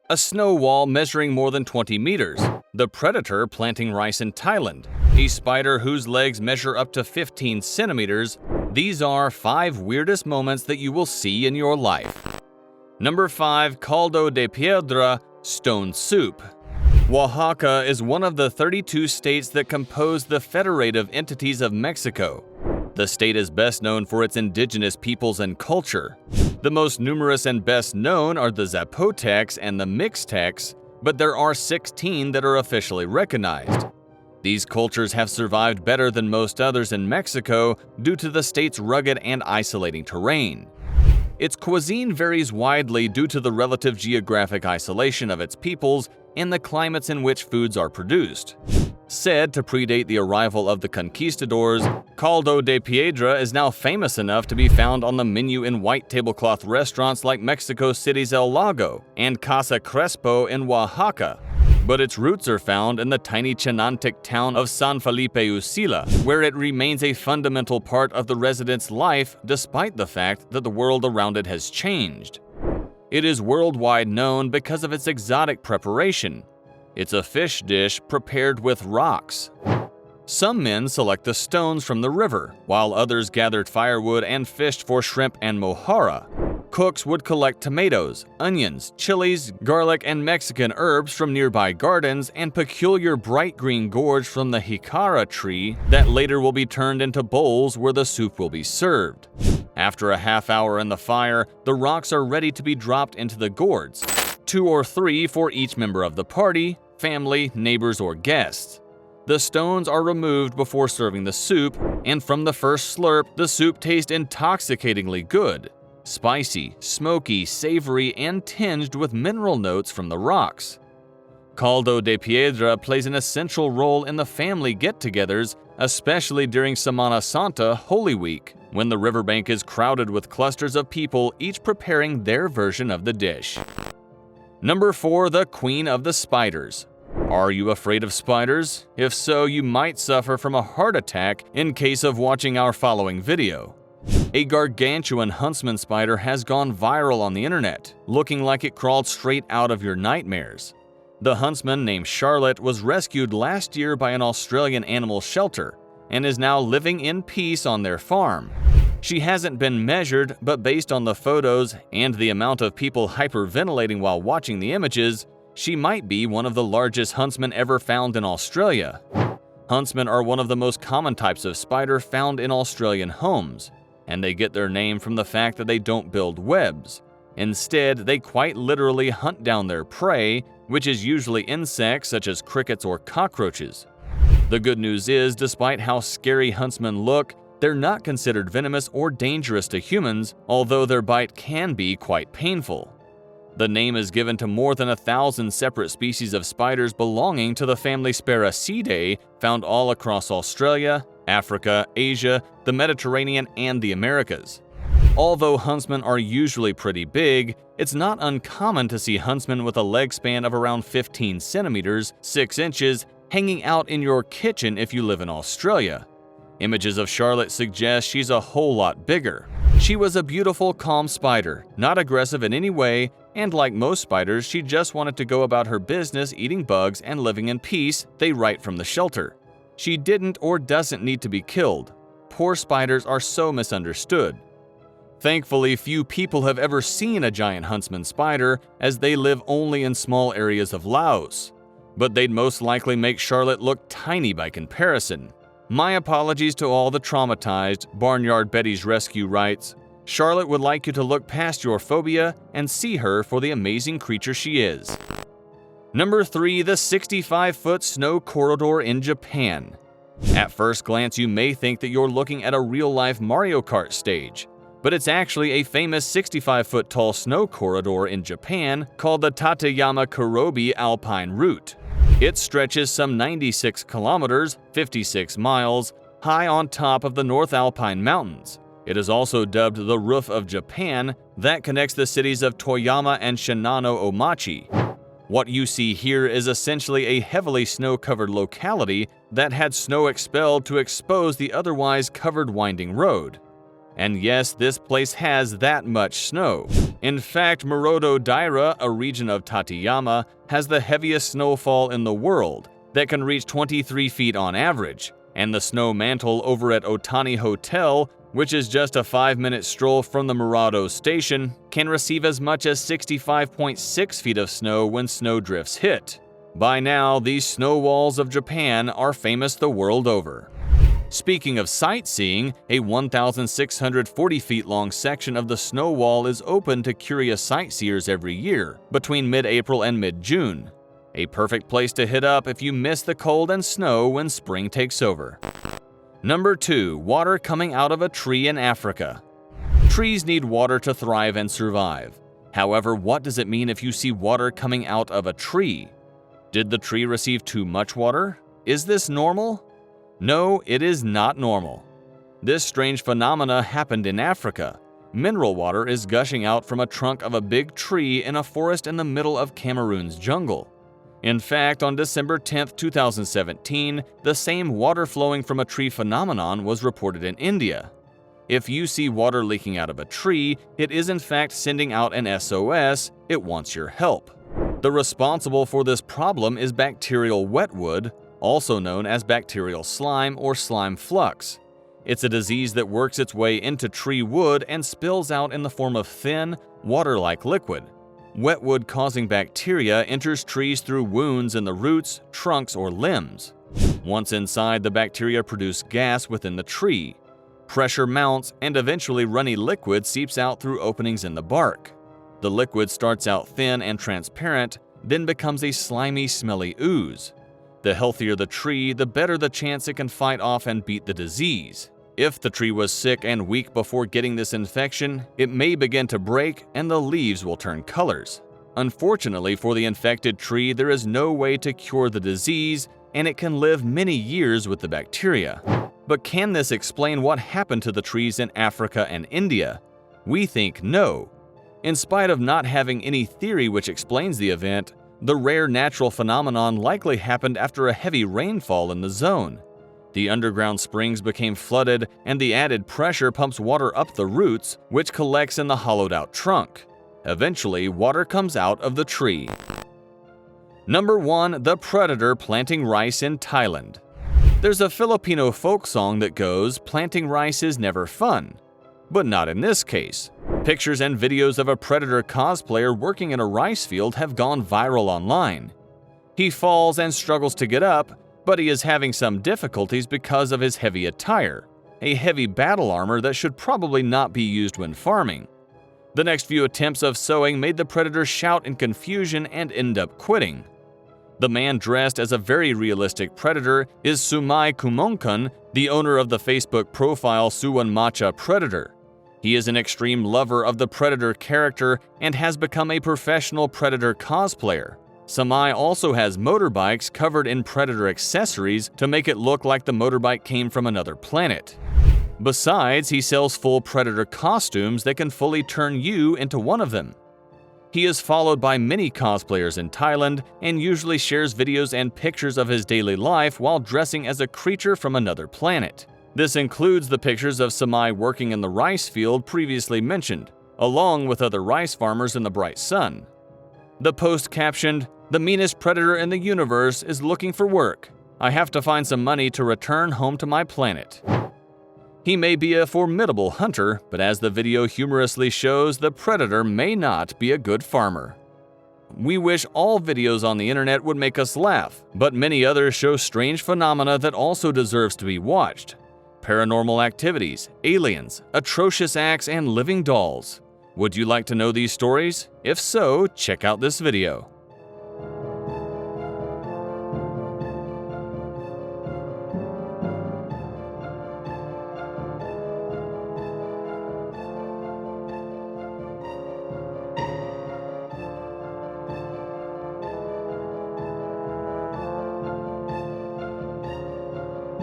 A snow wall measuring more than 20 meters. The predator planting rice in Thailand. A spider whose legs measure up to 15 centimeters. These are 5 weirdest moments that you will see in your life. Number 5. Caldo de Piedra, stone soup. Oaxaca is one of the 32 states that compose the federative entities of Mexico. The state is best known for its indigenous peoples and culture. The most numerous and best known are the Zapotecs and the Mixtecs, but there are 16 that are officially recognized. These cultures have survived better than most others in Mexico due to the state's rugged and isolating terrain. Its cuisine varies widely due to the relative geographic isolation of its peoples and the climates in which foods are produced. Said to predate the arrival of the conquistadors, Caldo de Piedra is now famous enough to be found on the menu in white tablecloth restaurants like Mexico City's El Lago and Casa Crespo in Oaxaca. But its roots are found in the tiny Chinantec town of San Felipe Usila, where it remains a fundamental part of the residents' life despite the fact that the world around it has changed. It is worldwide known because of its exotic preparation. It's a fish dish prepared with rocks. Some men select the stones from the river, while others gathered firewood and fished for shrimp and mojarra. Cooks would collect tomatoes, onions, chilies, garlic, and Mexican herbs from nearby gardens and peculiar bright green gourds from the jicara tree that later will be turned into bowls where the soup will be served. After a half hour in the fire, the rocks are ready to be dropped into the gourds, 2 or 3 for each member of the party, family, neighbors, or guests. The stones are removed before serving the soup, and from the first slurp, the soup tastes intoxicatingly good. Spicy, smoky, savory, and tinged with mineral notes from the rocks. Caldo de Piedra plays an essential role in the family get-togethers, especially during Semana Santa, Holy Week, when the riverbank is crowded with clusters of people each preparing their version of the dish. Number 4. The Queen of the Spiders. Are you afraid of spiders? If so, you might suffer from a heart attack in case of watching our following video. A gargantuan huntsman spider has gone viral on the internet, looking like it crawled straight out of your nightmares. The huntsman named Charlotte was rescued last year by an Australian animal shelter and is now living in peace on their farm. She hasn't been measured, but based on the photos and the amount of people hyperventilating while watching the images, she might be one of the largest huntsmen ever found in Australia. Huntsmen are one of the most common types of spider found in Australian homes, and they get their name from the fact that they don't build webs. Instead, they quite literally hunt down their prey, which is usually insects such as crickets or cockroaches. The good news is, despite how scary huntsmen look, they're not considered venomous or dangerous to humans, although their bite can be quite painful. The name is given to more than 1,000 separate species of spiders belonging to the family Sparacidae, found all across Australia, Africa, Asia, the Mediterranean, and the Americas. Although huntsmen are usually pretty big, it's not uncommon to see huntsmen with a leg span of around 15 centimeters, 6 inches, hanging out in your kitchen if you live in Australia. Images of Charlotte suggest she's a whole lot bigger. She was a beautiful, calm spider, not aggressive in any way, and like most spiders, she just wanted to go about her business eating bugs and living in peace, they write from the shelter. She didn't or doesn't need to be killed. Poor spiders are so misunderstood. Thankfully, few people have ever seen a giant huntsman spider, as they live only in small areas of Laos. But they'd most likely make Charlotte look tiny by comparison. My apologies to all the traumatized, Barnyard Betty's Rescue writes. Charlotte would like you to look past your phobia and see her for the amazing creature she is. Number 3. The 65-foot snow corridor in Japan. At first glance, you may think that you're looking at a real-life Mario Kart stage, but it's actually a famous 65-foot tall snow corridor in Japan called the Tateyama Kurobi Alpine Route. It stretches some 96 kilometers, 56 miles, high on top of the North Alpine Mountains. It is also dubbed the Roof of Japan that connects the cities of Toyama and Shinano Omachi. What you see here is essentially a heavily snow-covered locality that had snow expelled to expose the otherwise covered winding road. And yes, this place has that much snow. In fact, Morodo Daira, a region of Tateyama, has the heaviest snowfall in the world that can reach 23 feet on average, and the snow mantle over at Otani Hotel, which is just a 5-minute stroll from the Murado station, can receive as much as 65.6 feet of snow when snowdrifts hit. By now, these snow walls of Japan are famous the world over. Speaking of sightseeing, a 1,640 feet long section of the snow wall is open to curious sightseers every year, between mid-April and mid-June. A perfect place to hit up if you miss the cold and snow when spring takes over. Number 2. Water coming out of a tree in Africa. Trees need water to thrive and survive. However, what does it mean if you see water coming out of a tree? Did the tree receive too much water? Is this normal? No, it is not normal. This strange phenomena happened in Africa. Mineral water is gushing out from a trunk of a big tree in a forest in the middle of Cameroon's jungle. In fact, on December 10, 2017, the same water flowing from a tree phenomenon was reported in India. If you see water leaking out of a tree, it is in fact sending out an SOS, it wants your help. The responsible for this problem is bacterial wetwood, also known as bacterial slime or slime flux. It's a disease that works its way into tree wood and spills out in the form of thin, water-like liquid. Wetwood-causing bacteria enters trees through wounds in the roots, trunks, or limbs. Once inside, the bacteria produce gas within the tree. Pressure mounts, and eventually runny liquid seeps out through openings in the bark. The liquid starts out thin and transparent, then becomes a slimy, smelly ooze. The healthier the tree, the better the chance it can fight off and beat the disease. If the tree was sick and weak before getting this infection, it may begin to break and the leaves will turn colors. Unfortunately for the infected tree, there is no way to cure the disease, and it can live many years with the bacteria. But can this explain what happened to the trees in Africa and India? We think no. In spite of not having any theory which explains the event, the rare natural phenomenon likely happened after a heavy rainfall in the zone. The underground springs became flooded, and the added pressure pumps water up the roots, which collects in the hollowed-out trunk. Eventually, water comes out of the tree. Number 1. The predator planting rice in Thailand. There's a Filipino folk song that goes, "Planting rice is never fun." But not in this case. Pictures and videos of a predator cosplayer working in a rice field have gone viral online. He falls and struggles to get up, but he is having some difficulties because of his heavy attire, a heavy battle armor that should probably not be used when farming. The next few attempts of sewing made the predator shout in confusion and end up quitting. The man dressed as a very realistic predator is Sumai Kumonkan, the owner of the Facebook profile Suwan Macha Predator. He is an extreme lover of the Predator character and has become a professional Predator cosplayer. Samai also has motorbikes covered in Predator accessories to make it look like the motorbike came from another planet. Besides, he sells full Predator costumes that can fully turn you into one of them. He is followed by many cosplayers in Thailand and usually shares videos and pictures of his daily life while dressing as a creature from another planet. This includes the pictures of Samai working in the rice field previously mentioned, along with other rice farmers in the bright sun. The post captioned, "The meanest predator in the universe is looking for work. I have to find some money to return home to my planet." He may be a formidable hunter, but as the video humorously shows, the predator may not be a good farmer. We wish all videos on the internet would make us laugh, but many others show strange phenomena that also deserves to be watched. Paranormal activities, aliens, atrocious acts, and living dolls. Would you like to know these stories? If so, check out this video.